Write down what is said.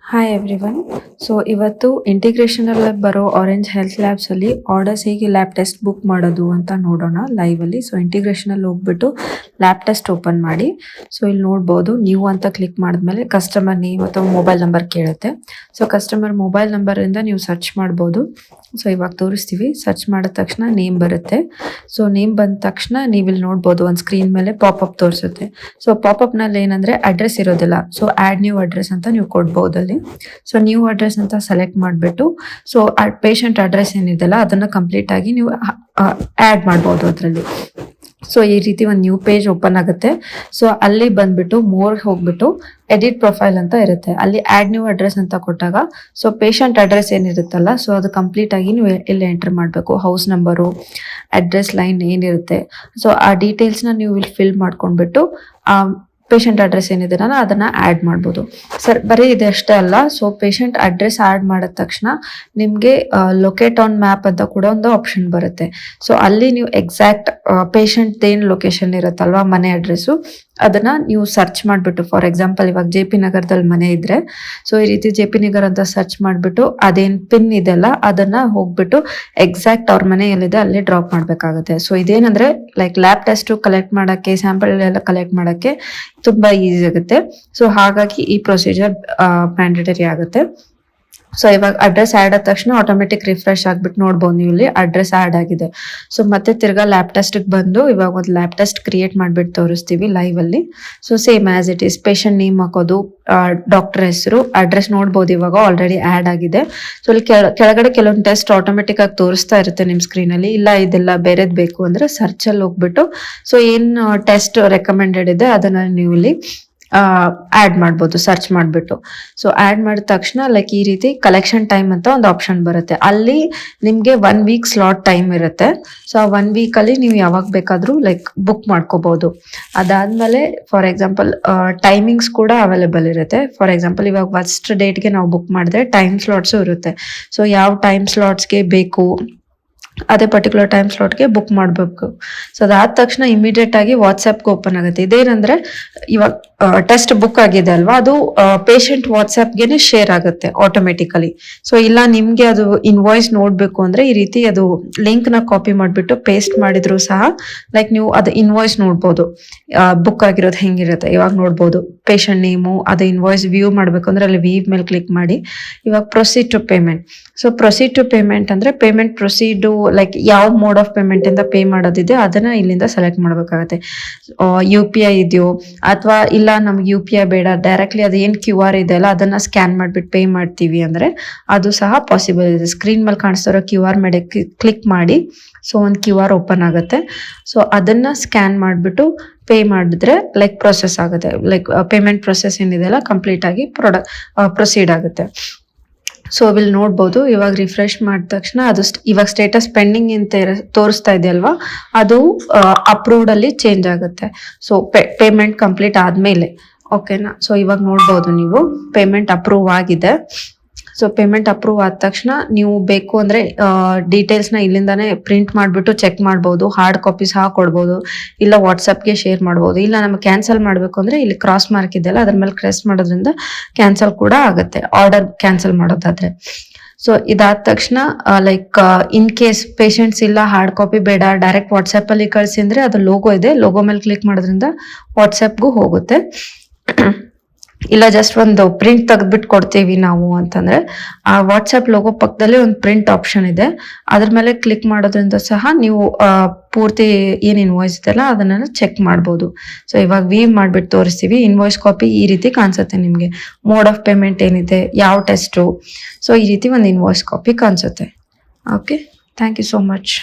Hi everyone. So ಇವತ್ತು integration ಅಲ್ಲಿ ಬರೋ ಆರೆಂಜ್ ಹೆಲ್ತ್ ಲ್ಯಾಬ್ಸ್ ಅಲ್ಲಿ ಆರ್ಡರ್ಸ್ ಹೇಗೆ ಲ್ಯಾಬ್ ಟೆಸ್ಟ್ ಬುಕ್ ಮಾಡೋದು ಅಂತ ನೋಡೋಣ ಲೈವ್ ಅಲ್ಲಿ. ಸೊ ಇಂಟಿಗ್ರೇಷನ್ ಅಲ್ಲಿ ಹೋಗ್ಬಿಟ್ಟು ಲ್ಯಾಬ್ ಟೆಸ್ಟ್ ಓಪನ್ ಮಾಡಿ. ಸೊ ಇಲ್ಲಿ ನೋಡ್ಬೋದು, ನ್ಯೂ ಅಂತ ಕ್ಲಿಕ್ ಮಾಡಿದ್ಮೇಲೆ ಕಸ್ಟಮರ್ ನೇಮ್ ಅಥವಾ ಮೊಬೈಲ್ ನಂಬರ್ ಕೇಳುತ್ತೆ. ಸೊ ಕಸ್ಟಮರ್ ಮೊಬೈಲ್ ನಂಬರ್ ಇಂದ ನೀವು ಸರ್ಚ್ ಮಾಡ್ಬೋದು. ಸೊ ಇವಾಗ ತೋರಿಸ್ತೀವಿ. ಸರ್ಚ್ ಮಾಡಿದ ತಕ್ಷಣ ನೇಮ್ ಬರುತ್ತೆ. ಸೊ ನೇಮ್ ಬಂದ ತಕ್ಷಣ ನೀವು ಇಲ್ಲಿ ನೋಡ್ಬೋದು, ಒಂದು ಸ್ಕ್ರೀನ್ ಮೇಲೆ ಪಾಪಪ್ ತೋರಿಸುತ್ತೆ. ಸೊ ಪಾಪಪ್ ನಲ್ಲಿ ಏನಂದ್ರೆ ಅಡ್ರೆಸ್ ಇರೋದಿಲ್ಲ. ಸೊ ಆಡ್ ನ್ಯೂ ಅಡ್ರೆಸ್ ಅಂತ ನೀವು ಕೊಡ್ಬೋದು ಅಲ್ಲಿ. ಸೊ ನ್ಯೂ ಅಡ್ರೆಸ್ ಅಂತ ಸೆಲೆಕ್ಟ್ ಮಾಡಿಬಿಟ್ಟು, ಸೊ ಪೇಷಂಟ್ ಅಡ್ರೆಸ್ ಏನಿದೆಲ್ಲ ಅದನ್ನ ಕಂಪ್ಲೀಟ್ ಆಗಿ ನೀವು ಆಡ್ ಮಾಡ್ಬೋದು ಅದರಲ್ಲಿ. ಸೊ ಈ ರೀತಿ ಒಂದು ನ್ಯೂ ಪೇಜ್ ಓಪನ್ ಆಗುತ್ತೆ. ಸೊ ಅಲ್ಲಿ ಬಂದ್ಬಿಟ್ಟು ಮೋರ್ ಹೋಗ್ಬಿಟ್ಟು ಎಡಿಟ್ ಪ್ರೊಫೈಲ್ ಅಂತ ಇರುತ್ತೆ. ಅಲ್ಲಿ ಆಡ್ ನ್ಯೂ ಅಡ್ರೆಸ್ ಅಂತ ಕೊಟ್ಟಾಗ ಸೊ ಪೇಷಂಟ್ ಅಡ್ರೆಸ್ ಏನಿರುತ್ತಲ್ಲ, ಸೊ ಅದು ಕಂಪ್ಲೀಟ್ ಆಗಿ ನೀವು ಇಲ್ಲಿ ಎಂಟರ್ ಮಾಡಬೇಕು. ಹೌಸ್ ನಂಬರು, ಅಡ್ರೆಸ್ ಲೈನ್ ಏನಿರುತ್ತೆ, ಸೊ ಆ ಡೀಟೇಲ್ಸ್ನ ನೀವು ಇಲ್ಲಿ ಫಿಲ್ ಮಾಡ್ಕೊಂಡ್ಬಿಟ್ಟು ಪೇಷಂಟ್ ಅಡ್ರೆಸ್ ಏನಿದೆ ಅದನ್ನ ಆಡ್ ಮಾಡ್ಬೋದು. ಸರ್ ಬರೀ ಇದಷ್ಟೇ ಅಲ್ಲ. ಸೊ ಪೇಷಂಟ್ ಅಡ್ರೆಸ್ ಆಡ್ ಮಾಡಿದ ತಕ್ಷಣ ನಿಮ್ಗೆ ಲೊಕೇಟ್ ಆನ್ ಮ್ಯಾಪ್ ಅಂತ ಕೂಡ ಒಂದು ಆಪ್ಷನ್ ಬರುತ್ತೆ. ಸೊ ಅಲ್ಲಿ ನೀವು ಎಕ್ಸಾಕ್ಟ್ ಪೇಷಂಟ್ ಏನ್ ಲೊಕೇಶನ್ ಇರುತ್ತಲ್ವಾ, ಮನೆ ಅಡ್ರೆಸ್ಸು, ಅದನ್ನ ನೀವು ಸರ್ಚ್ ಮಾಡ್ಬಿಟ್ಟು, ಫಾರ್ ಎಕ್ಸಾಂಪಲ್ ಇವಾಗ ಜೆ ಪಿ ನಗರದಲ್ಲಿ ಮನೆ ಇದ್ರೆ, ಸೊ ಈ ರೀತಿ ಜೆ ಪಿ ನಗರ್ ಅಂತ ಸರ್ಚ್ ಮಾಡ್ಬಿಟ್ಟು ಅದೇನ್ ಪಿನ್ ಇದೆಲ್ಲ ಅದನ್ನ ಹೋಗ್ಬಿಟ್ಟು ಎಕ್ಸಾಕ್ಟ್ ಅವ್ರ ಮನೆ ಎಲ್ಲಿದೆ ಅಲ್ಲಿ ಡ್ರಾಪ್ ಮಾಡ್ಬೇಕಾಗುತ್ತೆ. ಸೊ ಇದೇನಂದ್ರೆ ಲೈಕ್ ಲ್ಯಾಬ್ ಟೆಸ್ಟ್ ಕಲೆಕ್ಟ್ ಮಾಡಕ್ಕೆ, ಸ್ಯಾಂಪಲ್ ಎಲ್ಲ ಕಲೆಕ್ಟ್ ಮಾಡಕ್ಕೆ ತುಂಬಾ ಈಸಿ ಆಗುತ್ತೆ. ಸೊ ಹಾಗಾಗಿ ಈ ಪ್ರೊಸೀಜರ್ ಮ್ಯಾಂಡೇಟರಿ ಆಗುತ್ತೆ. ಸೊ ಇವಾಗ ಅಡ್ರೆಸ್ ಆಡ್ ಆದ ತಕ್ಷಣ ಆಟೋಮೆಟಿಕ್ ರಿಫ್ರೆಶ್ ಆಗ್ಬಿಟ್ಟು ನೋಡ್ಬೋದು ನೀವು ಇಲ್ಲಿ ಅಡ್ರೆಸ್ ಆಡ್ ಆಗಿದೆ. ಸೊ ಮತ್ತೆ ತಿರ್ಗಾ ಲ್ಯಾಬ್ ಟೆಸ್ಟ್ ಬಂದು ಇವಾಗ ಒಂದು ಲ್ಯಾಬ್ ಟೆಸ್ಟ್ ಕ್ರಿಯೇಟ್ ಮಾಡ್ಬಿಟ್ಟು ತೋರಿಸ್ತೀವಿ ಲೈವ್ ಅಲ್ಲಿ. So same as it is patient name ಹಾಕೋದು, ಡಾಕ್ಟರ್ ಹೆಸರು, ಅಡ್ರೆಸ್ ನೋಡ್ಬೋದು ಇವಾಗ ಆಲ್ರೆಡಿ ಆಡ್ ಆಗಿದೆ. ಸೊ ಇಲ್ಲಿ ಕೆಳಗಡೆ ಕೆಲವೊಂದು ಟೆಸ್ಟ್ ಆಟೋಮೆಟಿಕ್ ಆಗಿ ತೋರಿಸ್ತಾ ಇರುತ್ತೆ ನಿಮ್ ಸ್ಕ್ರೀನ್ ಅಲ್ಲಿ. ಇಲ್ಲ ಇದೆಲ್ಲ ಬೇರೆದ್ ಬೇಕು ಅಂದ್ರೆ ಸರ್ಚ್ ಅಲ್ಲಿ ಹೋಗ್ಬಿಟ್ಟು ಸೊ ಏನ್ ಟೆಸ್ಟ್ ರೆಕಮೆಂಡೆಡ್ ಇದೆ ಅದನ್ನ ನೀವು ಇಲ್ಲಿ ಆಡ್ ಮಾಡ್ಬೋದು ಸರ್ಚ್ ಮಾಡ್ಬಿಟ್ಟು. ಸೊ ಆಡ್ ಮಾಡಿದ ತಕ್ಷಣ ಲೈಕ್ ಈ ರೀತಿ ಕಲೆಕ್ಷನ್ ಟೈಮ್ ಅಂತ ಒಂದು ಆಪ್ಷನ್ ಬರುತ್ತೆ. ಅಲ್ಲಿ ನಿಮ್ಗೆ 1 ವೀಕ್ ಸ್ಲಾಟ್ ಟೈಮ್ ಇರುತ್ತೆ. ಸೊ ಆ 1 ವೀಕ್ ಅಲ್ಲಿ ನೀವು ಯಾವಾಗ ಬೇಕಾದ್ರೂ ಲೈಕ್ ಬುಕ್ ಮಾಡ್ಕೋಬಹುದು. ಅದಾದ್ಮೇಲೆ ಫಾರ್ ಎಕ್ಸಾಂಪಲ್ ಟೈಮಿಂಗ್ಸ್ ಕೂಡ ಅವೈಲೇಬಲ್ ಇರುತ್ತೆ. ಫಾರ್ ಎಕ್ಸಾಂಪಲ್ ಇವಾಗ ಫಸ್ಟ್ ಡೇಟ್ಗೆ ನಾವು ಬುಕ್ ಮಾಡಿದ್ರೆ ಟೈಮ್ ಸ್ಲಾಟ್ಸು ಇರುತ್ತೆ. ಸೊ ಯಾವ ಟೈಮ್ ಸ್ಲಾಟ್ಸ್ಗೆ ಬೇಕು ಅದೇ ಪರ್ಟಿಕ್ಯುಲರ್ ಟೈಮ್ ಸ್ಲಾಟ್ಗೆ ಬುಕ್ ಮಾಡಬೇಕು. ಸೊ ಅದಾದ ತಕ್ಷಣ ಇಮಿಡಿಯೇಟ್ ಆಗಿ ವಾಟ್ಸ್ಆ್ಯಪ್ಗೆ ಓಪನ್ ಆಗುತ್ತೆ. ಇದೇನಂದ್ರೆ ಇವಾಗ ಟೆಸ್ಟ್ ಬುಕ್ ಆಗಿದೆ ಅಲ್ವಾ, ಅದು ಪೇಷಂಟ್ ವಾಟ್ಸ್ಆ್ಯಪ್ಗೆನೆ ಶೇರ್ ಆಗುತ್ತೆ ಆಟೋಮೆಟಿಕಲಿ. ಸೊ ಇಲ್ಲ ನಿಮ್ಗೆ ಅದು ಇನ್ವಾಯ್ಸ್ ನೋಡ್ಬೇಕು ಅಂದ್ರೆ ಈ ರೀತಿ ಅದು ಲಿಂಕ್ ನ ಕಾಪಿ ಮಾಡಿಬಿಟ್ಟು ಪೇಸ್ಟ್ ಮಾಡಿದ್ರು ಸಹ ಲೈಕ್ ನೀವು ಅದು ಇನ್ವಾಯ್ಸ್ ನೋಡ್ಬೋದು, ಬುಕ್ ಆಗಿರೋದು ಹೆಂಗಿರುತ್ತೆ ಇವಾಗ ನೋಡ್ಬೋದು. ಪೇಷಂಟ್ ನೇಮು, ಅದು ಇನ್ವಾಯ್ಸ್ ವ್ಯೂ ಮಾಡ್ಬೇಕು ಅಂದ್ರೆ ಅಲ್ಲಿ ವ್ಯೂ ಮೇಲೆ ಕ್ಲಿಕ್ ಮಾಡಿ ಇವಾಗ proceed to payment. So proceed to payment ಅಂದ್ರೆ ಪೇಮೆಂಟ್ ಪ್ರೊಸೀಡು ಲೈಕ್ ಯಾವ ಮೋಡ್ ಆಫ್ ಪೇಮೆಂಟ್ ಇಂದ ಪೇ ಮಾಡೋದಿದೆ ಅದನ್ನ ಇಲ್ಲಿಂದ ಸೆಲೆಕ್ಟ್ ಮಾಡ್ಬೇಕಾಗತ್ತೆ. UPI ಇದೆಯೋ ಅಥವಾ ಇಲ್ಲ ನಮ್ಗೆ UPI ಬೇಡ, ಡೈರೆಕ್ಟ್ಲಿ ಅದು ಏನ್ QR ಇದೆ ಅಲ್ಲ ಅದನ್ನ ಸ್ಕ್ಯಾನ್ ಮಾಡ್ಬಿಟ್ಟು ಪೇ ಮಾಡ್ತೀವಿ ಅಂದ್ರೆ ಅದು ಸಹ ಪಾಸಿಬಲ್ ಇದೆ. ಸ್ಕ್ರೀನ್ ಮೇಲೆ ಕಾಣಿಸ್ತಿರೋ QR ಮೇಲೆ ಕ್ಲಿಕ್ ಮಾಡಿ ಸೊ ಒಂದು QR ಓಪನ್ ಆಗುತ್ತೆ. ಸೊ ಅದನ್ನ ಸ್ಕ್ಯಾನ್ ಮಾಡ್ಬಿಟ್ಟು ಪೇ ಮಾಡಿದ್ರೆ ಲೈಕ್ ಪ್ರೊಸೆಸ್ ಆಗುತ್ತೆ. ಲೈಕ್ ಪೇಮೆಂಟ್ ಪ್ರೊಸೆಸ್ ಏನಿದೆಲ್ಲ ಕಂಪ್ಲೀಟ್ ಆಗಿ ಪ್ರೊಸೀಡ್ ಆಗುತ್ತೆ. ಸೊ ಇಲ್ಲಿ ನೋಡ್ಬೋದು ಇವಾಗ ರಿಫ್ರೆಶ್ ಮಾಡಿದ ತಕ್ಷಣ ಅದು ಇವಾಗ ಸ್ಟೇಟಸ್ ಪೆಂಡಿಂಗ್ ಅಂತ ತೋರಿಸ್ತಾ ಇದೆ ಅಲ್ವಾ, ಅದು ಅಪ್ರೂವ್ಡ್ ಅಲ್ಲಿ ಚೇಂಜ್ ಆಗುತ್ತೆ. ಸೊ ಪೇಮೆಂಟ್ ಕಂಪ್ಲೀಟ್ ಆದ್ಮೇಲೆ ಓಕೆನಾ. ಸೊ ಇವಾಗ ನೋಡ್ಬೋದು ನೀವು ಪೇಮೆಂಟ್ ಅಪ್ರೂವ್ ಆಗಿದೆ. ಸೊ ಪೇಮೆಂಟ್ ಅಪ್ರೂವ್ ಆದ ತಕ್ಷಣ ನೀವು ಬೇಕು ಅಂದ್ರೆ ಡೀಟೇಲ್ಸ್ ನ ಇಲ್ಲಿಂದಾನೆ ಪ್ರಿಂಟ್ ಮಾಡ್ಬಿಟ್ಟು ಚೆಕ್ ಮಾಡ್ಬೋದು. ಹಾರ್ಡ್ ಕಾಪಿ ಸಹ ಕೊಡ್ಬೋದು, ಇಲ್ಲ ವಾಟ್ಸ್ಆಪ್ಗೆ ಶೇರ್ ಮಾಡ್ಬೋದು. ಇಲ್ಲ ನಮ್ಗೆ ಕ್ಯಾನ್ಸಲ್ ಮಾಡ್ಬೇಕು ಅಂದ್ರೆ ಇಲ್ಲಿ ಕ್ರಾಸ್ ಮಾರ್ಕ್ ಇದೆಯಲ್ಲ ಅದ್ರ ಮೇಲೆ ಕ್ರೆಸ್ ಮಾಡೋದ್ರಿಂದ ಕ್ಯಾನ್ಸಲ್ ಕೂಡ ಆಗುತ್ತೆ, ಆರ್ಡರ್ ಕ್ಯಾನ್ಸಲ್ ಮಾಡೋದಾದ್ರೆ. ಸೊ ಇದಾದ ತಕ್ಷಣ ಲೈಕ್ ಇನ್ ಕೇಸ್ ಪೇಷಂಟ್ಸ್ ಇಲ್ಲ ಹಾರ್ಡ್ ಕಾಪಿ ಬೇಡ ಡೈರೆಕ್ಟ್ ವಾಟ್ಸ್ಆಪ್ ಅಲ್ಲಿ ಕಳ್ಸಿ ಅಂದ್ರೆ ಅದು ಲೋಗೋ ಇದೆ, ಲೋಗೋ ಮೇಲೆ ಕ್ಲಿಕ್ ಮಾಡೋದ್ರಿಂದ ವಾಟ್ಸ್ಆಪ್ಗೂ ಹೋಗುತ್ತೆ. ಇಲ್ಲ ಜಸ್ಟ್ ಒಂದು ಪ್ರಿಂಟ್ ತೆಗೆದ್ಬಿಟ್ಟು ಕೊಡ್ತೀವಿ ನಾವು ಅಂತಂದ್ರೆ ಆ ವಾಟ್ಸ್ಆಪ್ ಲೋಗೋ ಪಕ್ಕದಲ್ಲಿ ಒಂದು ಪ್ರಿಂಟ್ ಆಪ್ಷನ್ ಇದೆ, ಅದ್ರ ಮೇಲೆ ಕ್ಲಿಕ್ ಮಾಡೋದ್ರಿಂದ ಸಹ ನೀವು ಪೂರ್ತಿ ಏನ್ ಇನ್ವಾಯ್ಸ್ ಇದೆಲ್ಲ ಅದನ್ನ ಚೆಕ್ ಮಾಡ್ಬೋದು. ಸೊ ಇವಾಗ ವ್ಯೂ ಮಾಡ್ಬಿಟ್ಟು ತೋರಿಸ್ತೀವಿ. ಇನ್ವಾಯ್ಸ್ ಕಾಪಿ ಈ ರೀತಿ ಕಾಣಿಸುತ್ತೆ ನಿಮ್ಗೆ. ಮೋಡ್ ಆಫ್ ಪೇಮೆಂಟ್ ಏನಿದೆ, ಯಾವ ಟೆಸ್ಟು, ಸೊ ಈ ರೀತಿ ಒಂದು ಇನ್ವಾಯ್ಸ್ ಕಾಪಿ ಕಾಣಿಸುತ್ತೆ. Okay, thank you so much.